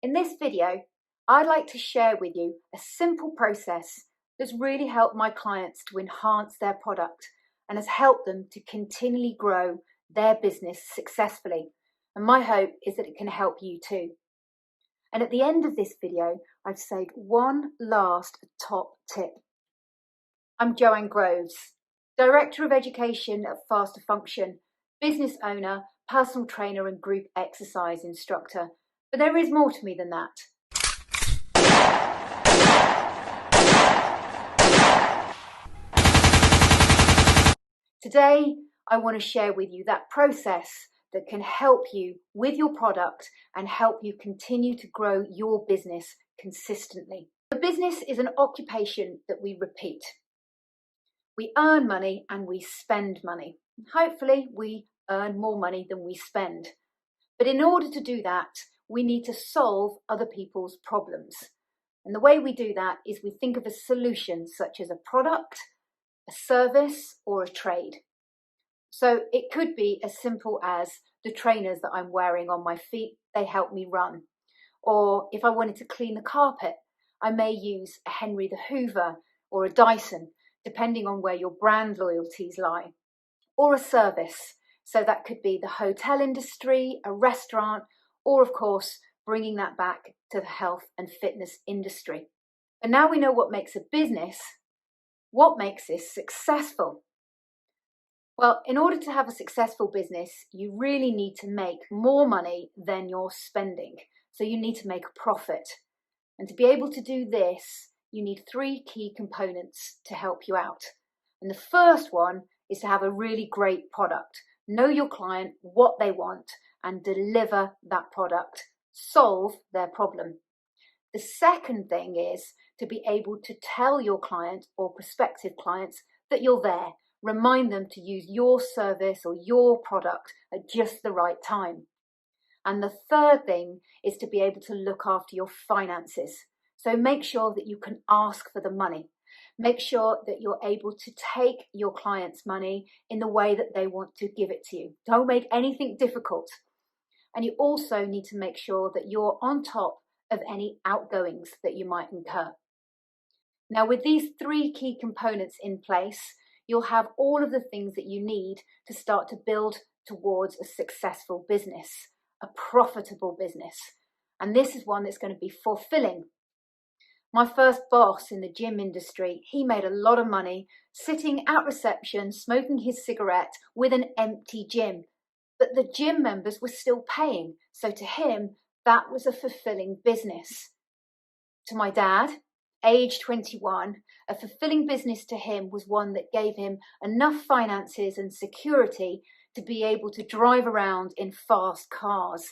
In this video, I'd like to share with you a simple process that's really helped my clients to enhance their product and has helped them to continually grow their business successfully. And my hope is that it can help you too. And at the end of this video, I've saved one last top tip. I'm Joanne Groves, Director of Education at Faster Function, business owner, personal trainer and group exercise instructor. But there is more to me than that. Today, I want to share with you that process that can help you with your product and help you continue to grow your business consistently. The business is an occupation that we repeat. We earn money and we spend money. Hopefully, we earn more money than we spend. But in order to do that, we need to solve other people's problems. And the way we do that is we think of a solution such as a product, a service, or a trade. So it could be as simple as the trainers that I'm wearing on my feet, they help me run. Or if I wanted to clean the carpet, I may use a Henry the Hoover or a Dyson, depending on where your brand loyalties lie. Or a service, so that could be the hotel industry, a restaurant, or of course, bringing that back to the health and fitness industry. And now we know what makes a business. What makes this successful? Well, in order to have a successful business, you really need to make more money than you're spending. So you need to make a profit. And to be able to do this, you need three key components to help you out. And the first one is to have a really great product. Know your client, what they want, and deliver that product. Solve their problem. The second thing is to be able to tell your client or prospective clients that you're there. Remind them to use your service or your product at just the right time. And the third thing is to be able to look after your finances. So make sure that you can ask for the money. Make sure that you're able to take your clients' money in the way that they want to give it to you. Don't make anything difficult. And you also need to make sure that you're on top of any outgoings that you might incur. Now, with these three key components in place, you'll have all of the things that you need to start to build towards a successful business, a profitable business. And this is one that's going to be fulfilling. My first boss in the gym industry, he made a lot of money sitting at reception, smoking his cigarette with an empty gym. But the gym members were still paying. So to him, that was a fulfilling business. To my dad, age 21, a fulfilling business to him was one that gave him enough finances and security to be able to drive around in fast cars.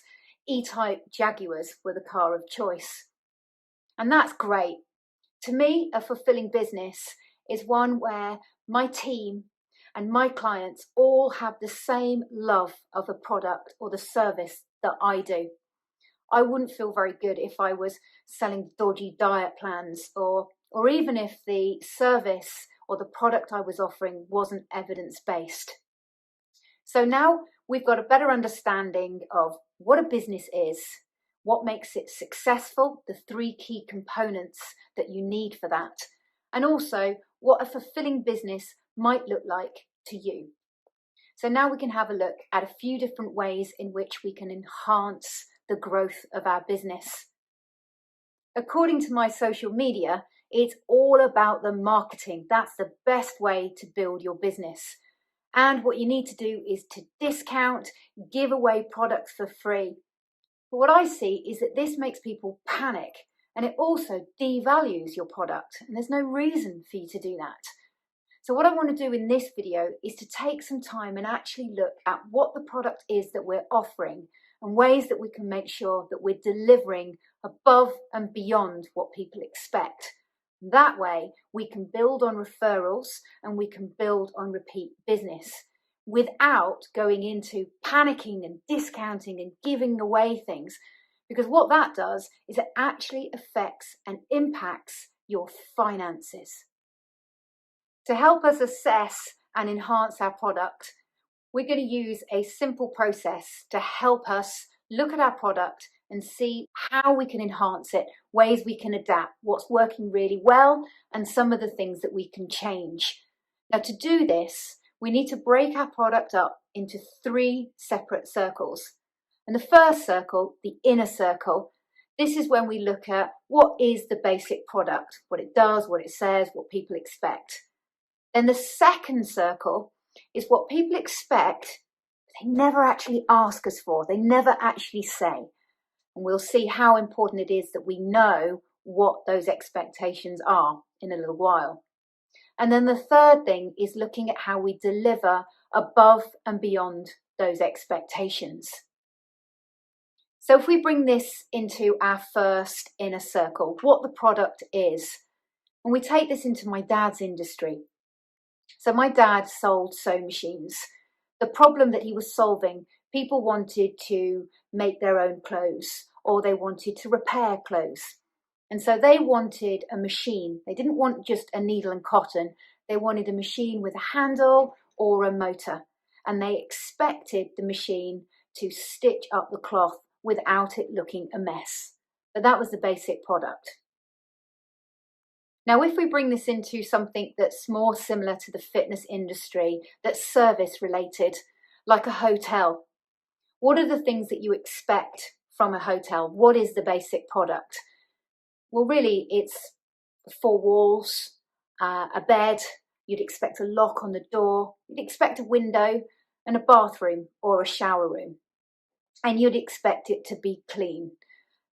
E-type Jaguars were the car of choice. And that's great. To me, a fulfilling business is one where my team and my clients all have the same love of the product or the service that I do. I wouldn't feel very good if I was selling dodgy diet plans or even if the service or the product I was offering wasn't evidence-based. So now we've got a better understanding of what a business is, what makes it successful, the three key components that you need for that, and also what a fulfilling business might look like to you. So now we can have a look at a few different ways in which we can enhance the growth of our business. According to my social media, it's all about the marketing. That's the best way to build your business. And what you need to do is to discount, give away products for free. But what I see is that this makes people panic and it also devalues your product. And there's no reason for you to do that. So what I want to do in this video is to take some time and actually look at what the product is that we're offering and ways that we can make sure that we're delivering above and beyond what people expect. That way, we can build on referrals and we can build on repeat business without going into panicking and discounting and giving away things. Because what that does is it actually affects and impacts your finances. To help us assess and enhance our product, we're going to use a simple process to help us look at our product and see how we can enhance it, ways we can adapt, what's working really well, and some of the things that we can change. Now, to do this, we need to break our product up into 3 separate circles. And the first circle, the inner circle, this is when we look at what is the basic product, what it does, what it says, what people expect. Then the second circle is what people expect, but they never actually ask us for, they never actually say. And we'll see how important it is that we know what those expectations are in a little while. And then the third thing is looking at how we deliver above and beyond those expectations. So if we bring this into our first inner circle, what the product is, and we take this into my dad's industry. So my dad sold sewing machines. The problem that he was solving, people wanted to make their own clothes or they wanted to repair clothes. And so they wanted a machine. They didn't want just a needle and cotton. They wanted a machine with a handle or a motor. And they expected the machine to stitch up the cloth without it looking a mess. But that was the basic product. Now, if we bring this into something that's more similar to the fitness industry, that's service related, like a hotel, what are the things that you expect from a hotel? What is the basic product? Well, really, it's 4 walls, a bed, you'd expect a lock on the door, you'd expect a window and a bathroom or a shower room. And you'd expect it to be clean.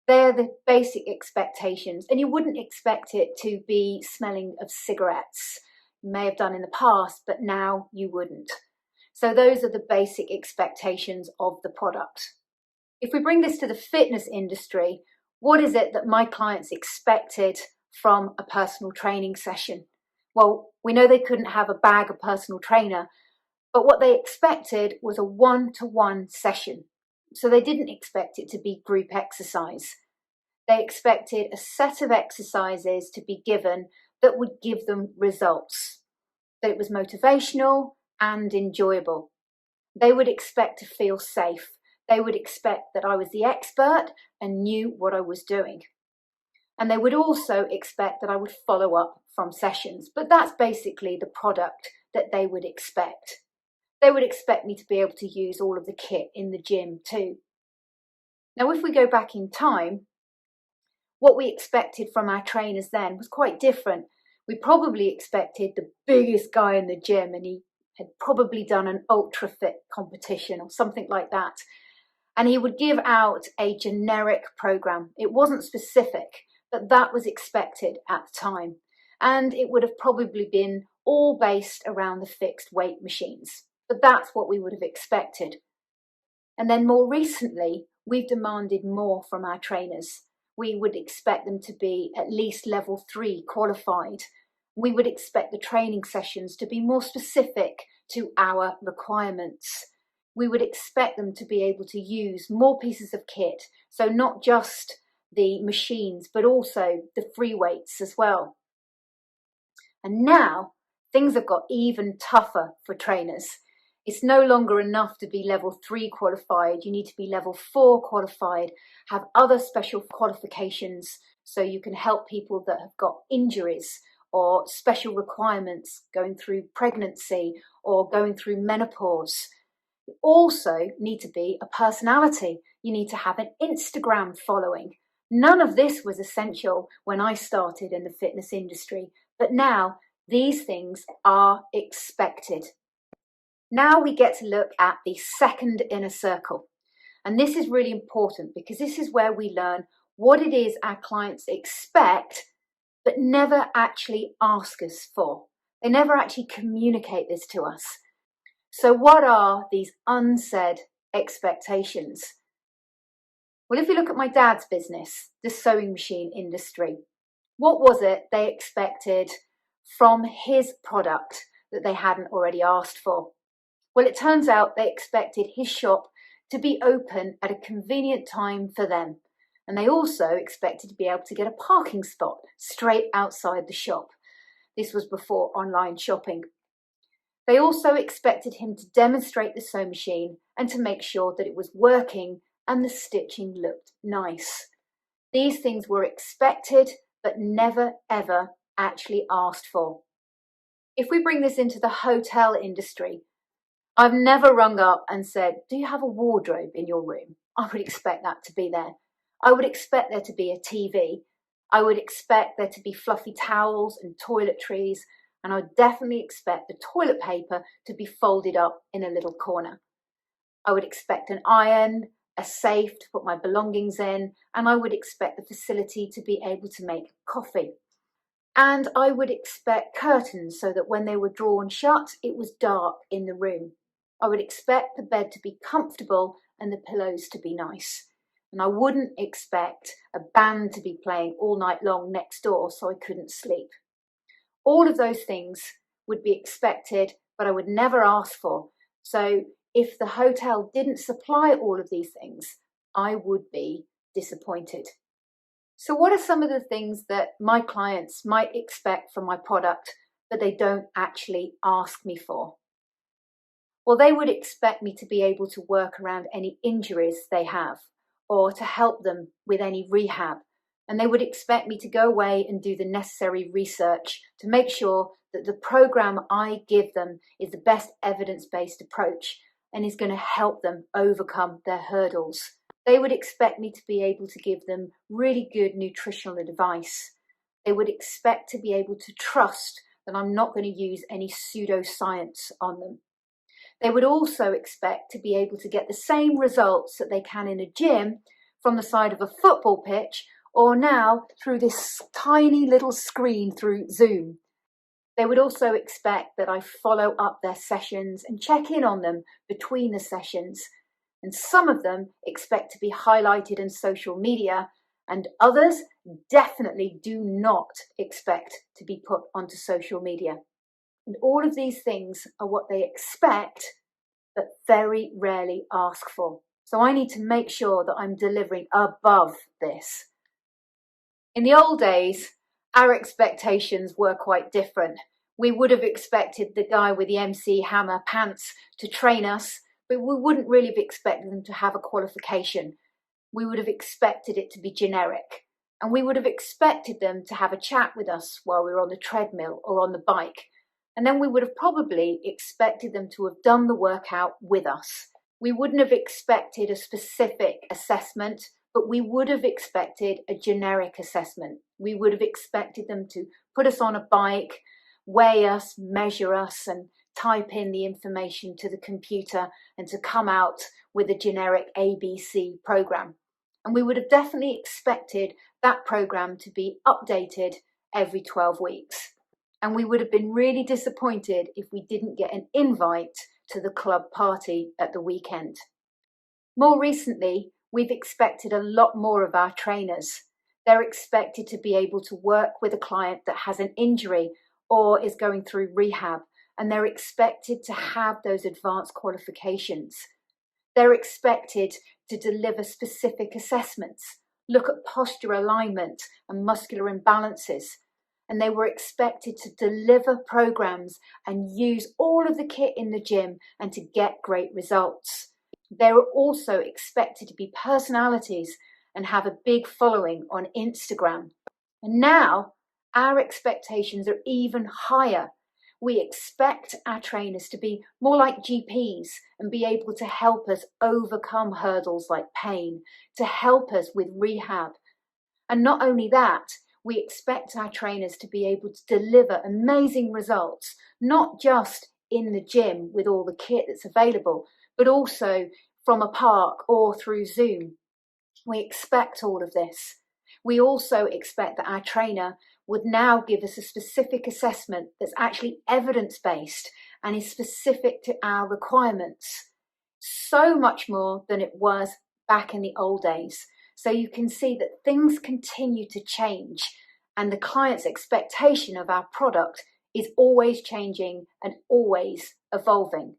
They're the basic expectations, and you wouldn't expect it to be smelling of cigarettes. You may have done in the past, but now you wouldn't. So those are the basic expectations of the product. If we bring this to the fitness industry, what is it that my clients expected from a personal training session? Well, we know they couldn't have a bag of personal trainer, but what they expected was a 1-to-1 session. So they didn't expect it to be group exercise. They expected a set of exercises to be given that would give them results, that it was motivational and enjoyable. They would expect to feel safe. They would expect that I was the expert and knew what I was doing. And they would also expect that I would follow up from sessions. But that's basically the product that they would expect. They would expect me to be able to use all of the kit in the gym too. Now, if we go back in time, what we expected from our trainers then was quite different. We probably expected the biggest guy in the gym, and he had probably done an ultra fit competition or something like that. And he would give out a generic program. It wasn't specific, but that was expected at the time. And it would have probably been all based around the fixed weight machines. But that's what we would have expected. And then more recently, we've demanded more from our trainers. We would expect them to be at least level 3 qualified. We would expect the training sessions to be more specific to our requirements. We would expect them to be able to use more pieces of kit. So not just the machines, but also the free weights as well. And now things have got even tougher for trainers. It's no longer enough to be level 3 qualified. You need to be level 4 qualified, have other special qualifications so you can help people that have got injuries or special requirements going through pregnancy or going through menopause. You also need to be a personality. You need to have an Instagram following. None of this was essential when I started in the fitness industry, but now these things are expected. Now we get to look at the second inner circle. And this is really important because this is where we learn what it is our clients expect, but never actually ask us for. They never actually communicate this to us. So what are these unsaid expectations? Well, if you look at my dad's business, the sewing machine industry, what was it they expected from his product that they hadn't already asked for? Well, it turns out they expected his shop to be open at a convenient time for them. And they also expected to be able to get a parking spot straight outside the shop. This was before online shopping. They also expected him to demonstrate the sewing machine and to make sure that it was working and the stitching looked nice. These things were expected, but never ever actually asked for. If we bring this into the hotel industry, I've never rung up and said, do you have a wardrobe in your room? I would expect that to be there. I would expect there to be a TV. I would expect there to be fluffy towels and toiletries, and I would definitely expect the toilet paper to be folded up in a little corner. I would expect an iron, a safe to put my belongings in, and I would expect the facility to be able to make coffee. And I would expect curtains so that when they were drawn shut, it was dark in the room. I would expect the bed to be comfortable and the pillows to be nice. And I wouldn't expect a band to be playing all night long next door so I couldn't sleep. All of those things would be expected, but I would never ask for. So if the hotel didn't supply all of these things, I would be disappointed. So what are some of the things that my clients might expect from my product but they don't actually ask me for? Well, they would expect me to be able to work around any injuries they have or to help them with any rehab. And they would expect me to go away and do the necessary research to make sure that the program I give them is the best evidence-based approach and is going to help them overcome their hurdles. They would expect me to be able to give them really good nutritional advice. They would expect to be able to trust that I'm not going to use any pseudoscience on them. They would also expect to be able to get the same results that they can in a gym from the side of a football pitch or now through this tiny little screen through Zoom. They would also expect that I follow up their sessions and check in on them between the sessions. And some of them expect to be highlighted in social media, and others definitely do not expect to be put onto social media. And all of these things are what they expect, but very rarely ask for. So I need to make sure that I'm delivering above this. In the old days, our expectations were quite different. We would have expected the guy with the MC Hammer pants to train us, but we wouldn't really have expected them to have a qualification. We would have expected it to be generic. And we would have expected them to have a chat with us while we were on the treadmill or on the bike. And then we would have probably expected them to have done the workout with us. We wouldn't have expected a specific assessment, but we would have expected a generic assessment. We would have expected them to put us on a bike, weigh us, measure us, and type in the information to the computer and to come out with a generic ABC program. And we would have definitely expected that program to be updated every 12 weeks. And we would have been really disappointed if we didn't get an invite to the club party at the weekend. More recently, we've expected a lot more of our trainers. They're expected to be able to work with a client that has an injury or is going through rehab, and they're expected to have those advanced qualifications. They're expected to deliver specific assessments, look at posture alignment and muscular imbalances, and they were expected to deliver programs and use all of the kit in the gym and to get great results. They were also expected to be personalities and have a big following on Instagram. And now our expectations are even higher. We expect our trainers to be more like GPs and be able to help us overcome hurdles like pain, to help us with rehab. And not only that, we expect our trainers to be able to deliver amazing results, not just in the gym with all the kit that's available, but also from a park or through Zoom. We expect all of this. We also expect that our trainer would now give us a specific assessment that's actually evidence-based and is specific to our requirements. So much more than it was back in the old days. So you can see that things continue to change and the client's expectation of our product is always changing and always evolving.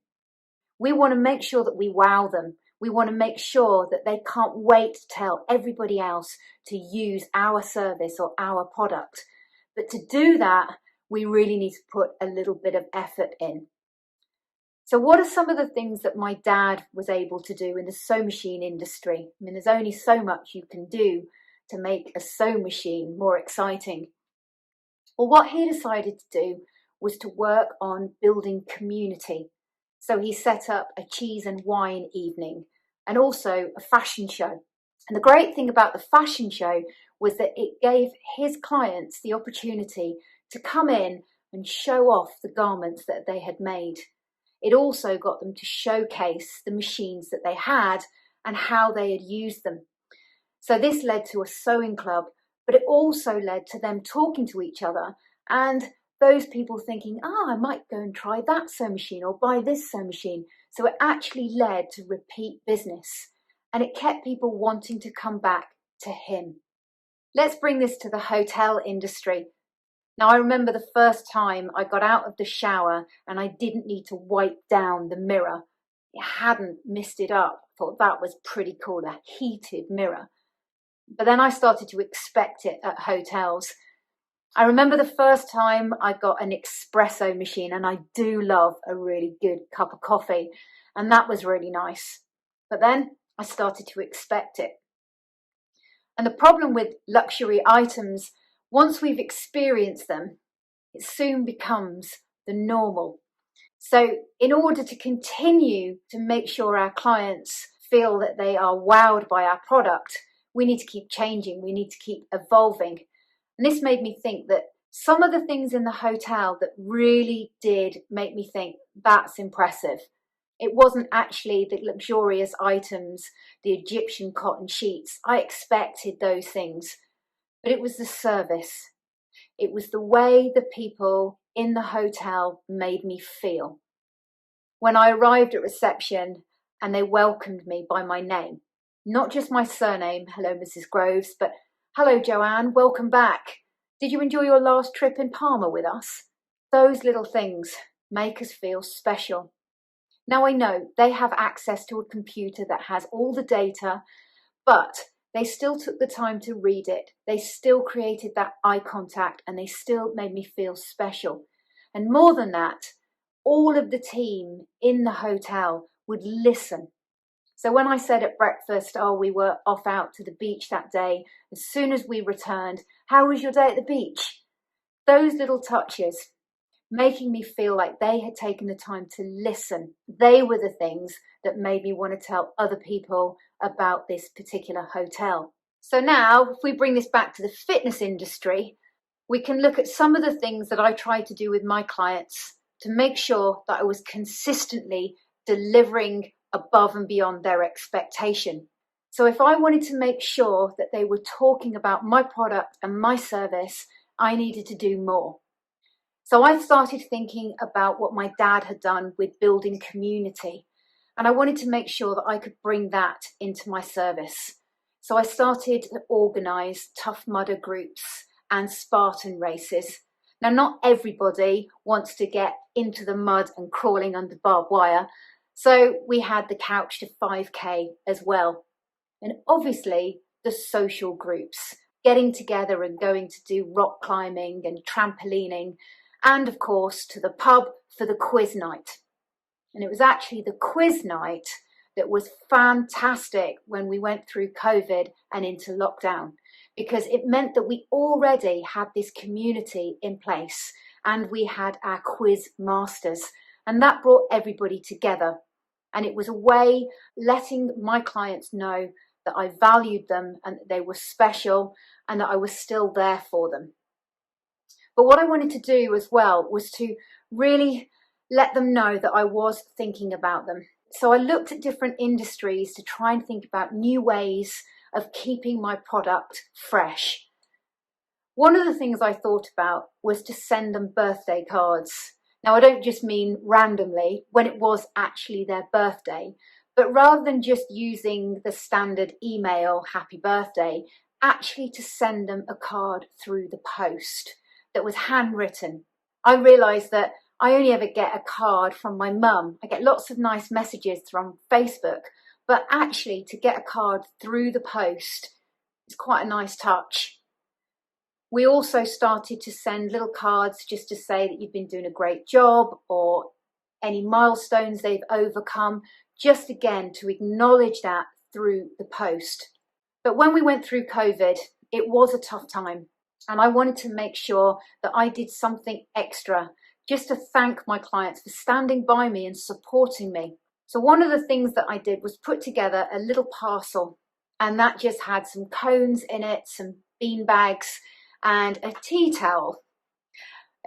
We want to make sure that we wow them. We want to make sure that they can't wait to tell everybody else to use our service or our product. But to do that, we really need to put a little bit of effort in. So what are some of the things that my dad was able to do in the sewing machine industry? I mean, there's only so much you can do to make a sewing machine more exciting. Well, what he decided to do was to work on building community. So he set up a cheese and wine evening and also a fashion show. And the great thing about the fashion show was that it gave his clients the opportunity to come in and show off the garments that they had made. It also got them to showcase the machines that they had and how they had used them. So this led to a sewing club, but it also led to them talking to each other and those people thinking, I might go and try that sewing machine or buy this sewing machine. So it actually led to repeat business and it kept people wanting to come back to him. Let's bring this to the hotel industry. Now, I remember the first time I got out of the shower and I didn't need to wipe down the mirror. It hadn't misted up. I thought that was pretty cool, a heated mirror. But then I started to expect it at hotels. I remember the first time I got an espresso machine, and I do love a really good cup of coffee, and that was really nice. But then I started to expect it. And the problem with luxury items, once we've experienced them, it soon becomes the normal. So in order to continue to make sure our clients feel that they are wowed by our product, we need to keep changing, we need to keep evolving. And this made me think that some of the things in the hotel that really did make me think, that's impressive. It wasn't actually the luxurious items, the Egyptian cotton sheets. I expected those things, but it was the service. It was the way the people in the hotel made me feel. When I arrived at reception and they welcomed me by my name, not just my surname, hello Mrs. Groves, but hello Joanne, welcome back. Did you enjoy your last trip in Palma with us? Those little things make us feel special. Now I know they have access to a computer that has all the data, but they still took the time to read it. They still created that eye contact and they still made me feel special. And more than that, all of the team in the hotel would listen. So when I said at breakfast, we were off out to the beach that day, as soon as we returned, how was your day at the beach? Those little touches, making me feel like they had taken the time to listen. They were the things that made me want to tell other people about this particular hotel. So now, if we bring this back to the fitness industry, we can look at some of the things that I try to do with my clients to make sure that I was consistently delivering above and beyond their expectation. So if I wanted to make sure that they were talking about my product and my service, I needed to do more. So I started thinking about what my dad had done with building community, and I wanted to make sure that I could bring that into my service. So I started to organise Tough Mudder groups and Spartan races. Now, not everybody wants to get into the mud and crawling under barbed wire, so we had the Couch to 5K as well. And obviously the social groups, getting together and going to do rock climbing and trampolining, and of course to the pub for the quiz night. And it was actually the quiz night that was fantastic when we went through COVID and into lockdown, because it meant that we already had this community in place and we had our quiz masters, and that brought everybody together. And it was a way letting my clients know that I valued them and that they were special and that I was still there for them. But what I wanted to do as well was to really let them know that I was thinking about them. So I looked at different industries to try and think about new ways of keeping my product fresh. One of the things I thought about was to send them birthday cards. Now, I don't just mean randomly when it was actually their birthday, but rather than just using the standard email happy birthday, actually to send them a card through the post that was handwritten. I realised that I only ever get a card from my mum. I get lots of nice messages from Facebook, but actually to get a card through the post is quite a nice touch. We also started to send little cards just to say that you've been doing a great job, or any milestones they've overcome, just again to acknowledge that through the post. But when we went through COVID, it was a tough time, and I wanted to make sure that I did something extra just to thank my clients for standing by me and supporting me. So one of the things that I did was put together a little parcel, and that just had some cones in it, some bean bags, and a tea towel.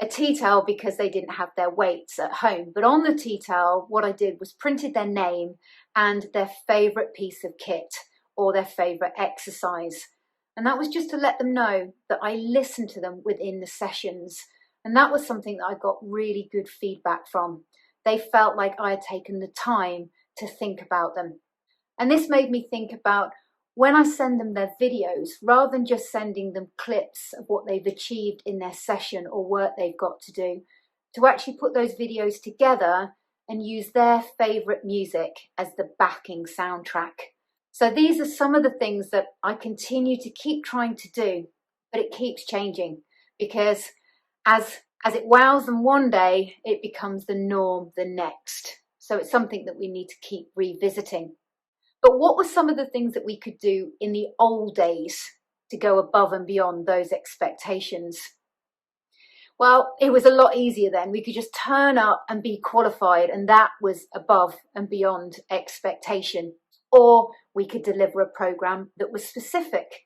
A tea towel because they didn't have their weights at home. But on the tea towel, what I did was printed their name and their favorite piece of kit or their favorite exercise. And that was just to let them know that I listened to them within the sessions. And that was something that I got really good feedback from. They felt like I had taken the time to think about them. And this made me think about when I send them their videos, rather than just sending them clips of what they've achieved in their session or work they've got to do, to actually put those videos together and use their favorite music as the backing soundtrack. So these are some of the things that I continue to keep trying to do, but it keeps changing because as it wows them one day, it becomes the norm the next. So it's something that we need to keep revisiting. But what were some of the things that we could do in the old days to go above and beyond those expectations? Well, it was a lot easier then. We could just turn up and be qualified, and that was above and beyond expectation. Or we could deliver a program that was specific.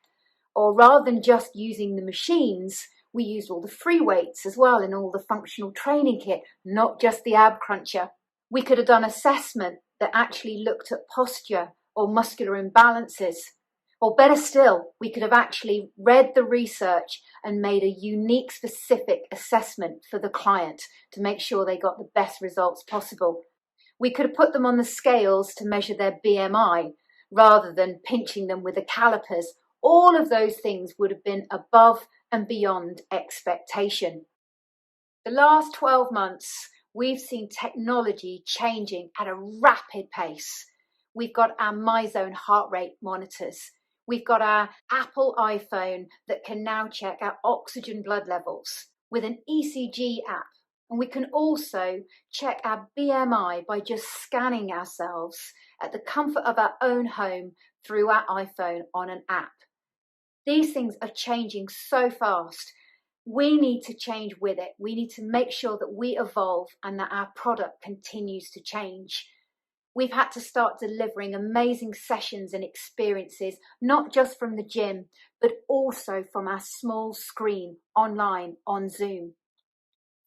Or rather than just using the machines, we used all the free weights as well and all the functional training kit, not just the ab cruncher. We could have done assessment that actually looked at posture or muscular imbalances. Or better still, we could have actually read the research and made a unique, specific assessment for the client to make sure they got the best results possible. We could have put them on the scales to measure their BMI rather than pinching them with the calipers. All of those things would have been above and beyond expectation. The last 12 months, we've seen technology changing at a rapid pace. We've got our MyZone heart rate monitors. We've got our Apple iPhone that can now check our oxygen blood levels with an ECG app. And we can also check our BMI by just scanning ourselves at the comfort of our own home through our iPhone on an app. These things are changing so fast. We need to change with it. We need to make sure that we evolve and that our product continues to change. We've had to start delivering amazing sessions and experiences, not just from the gym, but also from our small screen online on Zoom.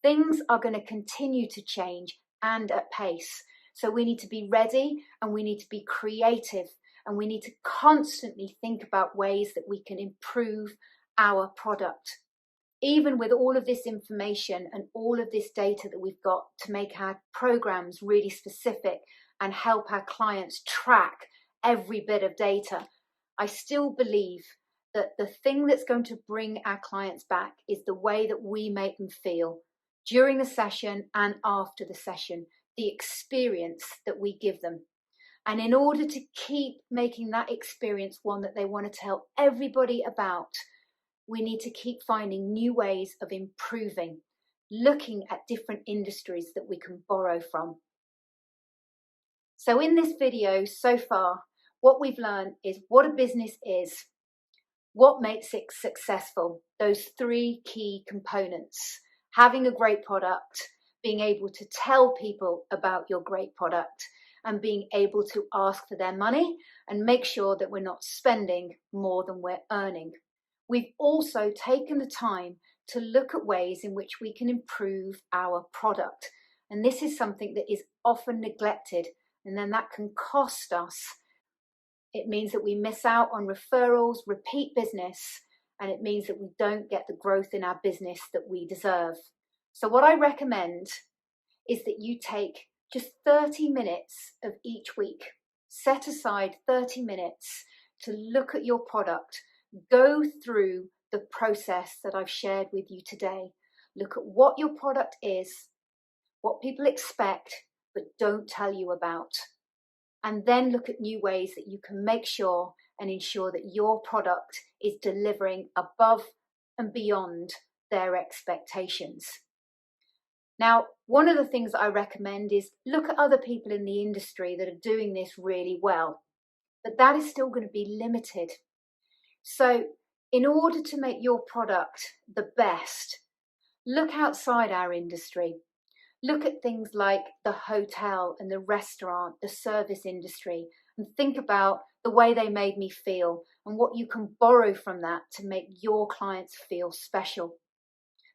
Things are going to continue to change and at pace. So we need to be ready and we need to be creative and we need to constantly think about ways that we can improve our product. Even with all of this information and all of this data that we've got to make our programs really specific and help our clients track every bit of data, I still believe that the thing that's going to bring our clients back is the way that we make them feel during the session and after the session, the experience that we give them. And in order to keep making that experience one that they want to tell everybody about, we need to keep finding new ways of improving, looking at different industries that we can borrow from. So in this video so far, what we've learned is what a business is, what makes it successful, those three key components: having a great product, being able to tell people about your great product, and being able to ask for their money and make sure that we're not spending more than we're earning. We've also taken the time to look at ways in which we can improve our product. And this is something that is often neglected, and then that can cost us. It means that we miss out on referrals, repeat business, and it means that we don't get the growth in our business that we deserve. So what I recommend is that you take just 30 minutes of each week. Set aside 30 minutes to look at your product. Go through the process that I've shared with you today. Look at what your product is, what people expect but don't tell you about. And then look at new ways that you can make sure and ensure that your product is delivering above and beyond their expectations. Now, one of the things that I recommend is look at other people in the industry that are doing this really well, but that is still going to be limited. So in order to make your product the best, look outside our industry. Look at things like the hotel and the restaurant, the service industry, and think about the way they made me feel and what you can borrow from that to make your clients feel special.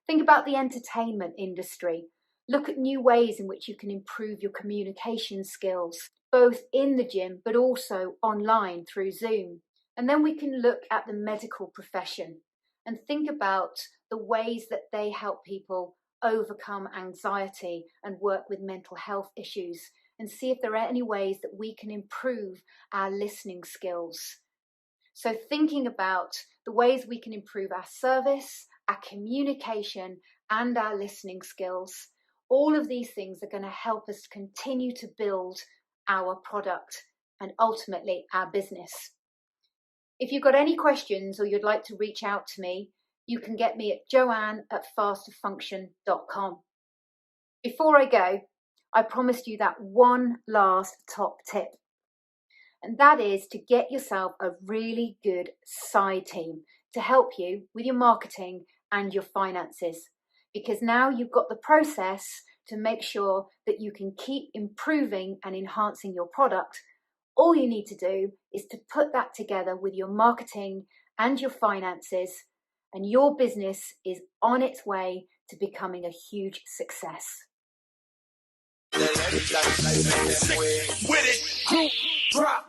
Think about the entertainment industry. Look at new ways in which you can improve your communication skills, both in the gym but also online through Zoom. And then we can look at the medical profession and think about the ways that they help people overcome anxiety and work with mental health issues, and see if there are any ways that we can improve our listening skills. So thinking about the ways we can improve our service, our communication, and our listening skills, all of these things are going to help us continue to build our product and ultimately our business. If you've got any questions or you'd like to reach out to me, you can get me at joanne@fasterfunction.com. Before I go, I promised you that one last top tip, and that is to get yourself a really good side team to help you with your marketing and your finances, because now you've got the process to make sure that you can keep improving and enhancing your product. All you need to do is to put that together with your marketing and your finances, and your business is on its way to becoming a huge success. With it, drop.